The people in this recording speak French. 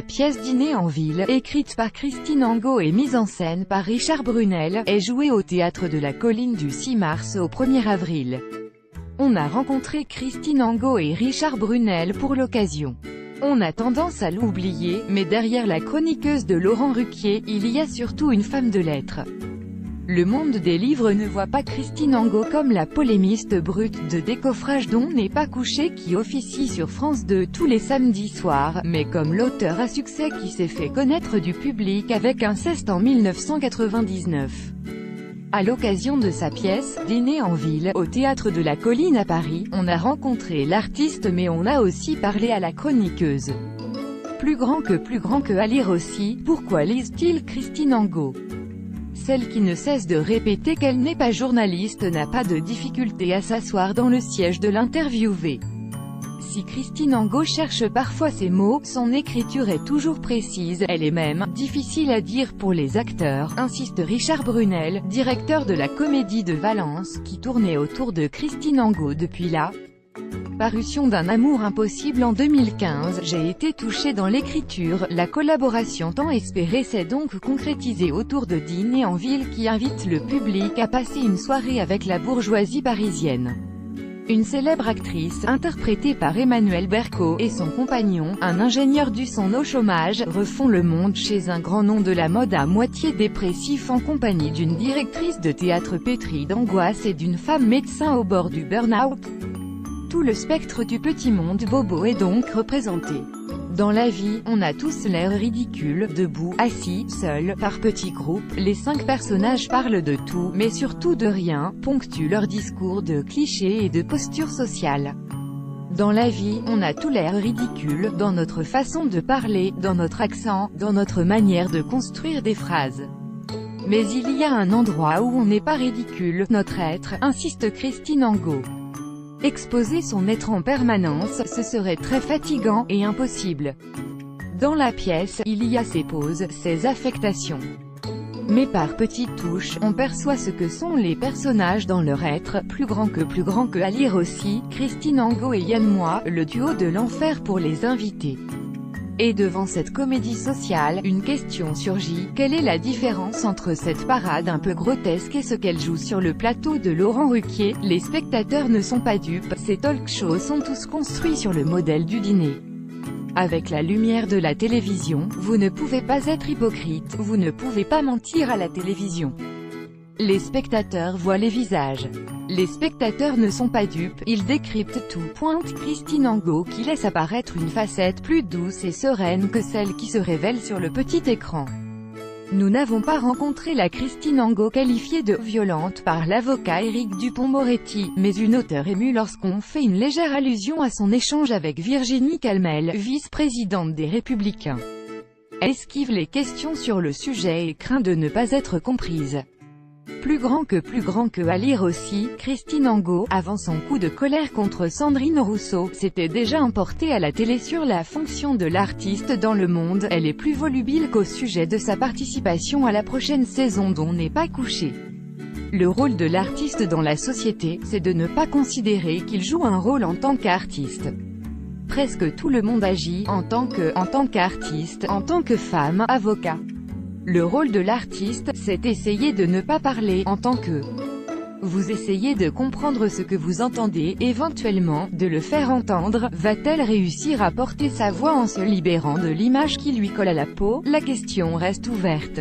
La pièce Dîner en ville, écrite par Christine Angot et mise en scène par Richard Brunel, est jouée au Théâtre de la Colline du 6 mars au 1er avril. On a rencontré Christine Angot et Richard Brunel pour l'occasion. On a tendance à l'oublier, mais derrière la chroniqueuse de Laurent Ruquier, il y a surtout une femme de lettres. Le monde des livres ne voit pas Christine Angot comme la polémiste brute de décoffrage dont n'est pas couché qui officie sur France 2 tous les samedis soirs, mais comme l'auteur à succès qui s'est fait connaître du public avec Inceste en 1999. À l'occasion de sa pièce « Dîner en ville » au Théâtre de la Colline à Paris, on a rencontré l'artiste mais on a aussi parlé à la chroniqueuse. Plus grand que à lire aussi, pourquoi lise-t-il Christine Angot? Celle qui ne cesse de répéter qu'elle n'est pas journaliste n'a pas de difficulté à s'asseoir dans le siège de l'interviewé. Si Christine Angot cherche parfois ses mots, son écriture est toujours précise, elle est même difficile à dire pour les acteurs, insiste Richard Brunel, directeur de la Comédie de Valence, qui tournait autour de Christine Angot depuis la parution d'Un amour impossible en 2015. J'ai été touché dans l'écriture, la collaboration tant espérée s'est donc concrétisée autour de Dîner en ville qui invite le public à passer une soirée avec la bourgeoisie parisienne. Une célèbre actrice, interprétée par Emmanuel Berco, et son compagnon, un ingénieur du son au chômage, refont le monde chez un grand nom de la mode à moitié dépressif en compagnie d'une directrice de théâtre pétrie d'angoisse et d'une femme médecin au bord du burn-out. Tout le spectre du petit monde bobo est donc représenté. Dans la vie, on a tous l'air ridicule, debout, assis, seuls, par petits groupes, les 5 personnages parlent de tout, mais surtout de rien, ponctuent leur discours de clichés et de postures sociales. Dans la vie, on a tout l'air ridicule, dans notre façon de parler, dans notre accent, dans notre manière de construire des phrases. Mais il y a un endroit où on n'est pas ridicule, notre être, insiste Christine Angot. Exposer son être en permanence, ce serait très fatigant, et impossible. Dans la pièce, il y a ses pauses, ses affectations. Mais par petites touches, on perçoit ce que sont les personnages dans leur être, plus grand que à lire aussi, Christine Angot et Yann Moix, le duo de l'enfer pour les invités. Et devant cette comédie sociale, une question surgit, quelle est la différence entre cette parade un peu grotesque et ce qu'elle joue sur le plateau de Laurent Ruquier? Les spectateurs ne sont pas dupes, ces talk-shows sont tous construits sur le modèle du dîner. Avec la lumière de la télévision, vous ne pouvez pas être hypocrite, vous ne pouvez pas mentir à la télévision. Les spectateurs voient les visages. Les spectateurs ne sont pas dupes, ils décryptent tout, pointe Christine Angot qui laisse apparaître une facette plus douce et sereine que celle qui se révèle sur le petit écran. Nous n'avons pas rencontré la Christine Angot qualifiée de violente par l'avocat Éric Dupond-Moretti, mais une auteure émue lorsqu'on fait une légère allusion à son échange avec Virginie Calmel, vice-présidente des Républicains. Elle esquive les questions sur le sujet et craint de ne pas être comprise. Plus grand que à lire aussi, Christine Angot, avant son coup de colère contre Sandrine Rousseau, s'était déjà emportée à la télé sur la fonction de l'artiste dans le monde. Elle est plus volubile qu'au sujet de sa participation à la prochaine saison dont n'est pas couché. Le rôle de l'artiste dans la société, c'est de ne pas considérer qu'il joue un rôle en tant qu'artiste. Presque tout le monde agit en tant qu'artiste, en tant que femme, avocat. Le rôle de l'artiste, c'est essayer de ne pas parler en tant que. Vous essayez de comprendre ce que vous entendez, éventuellement, de le faire entendre. Va-t-elle réussir à porter sa voix en se libérant de l'image qui lui colle à la peau? La question reste ouverte.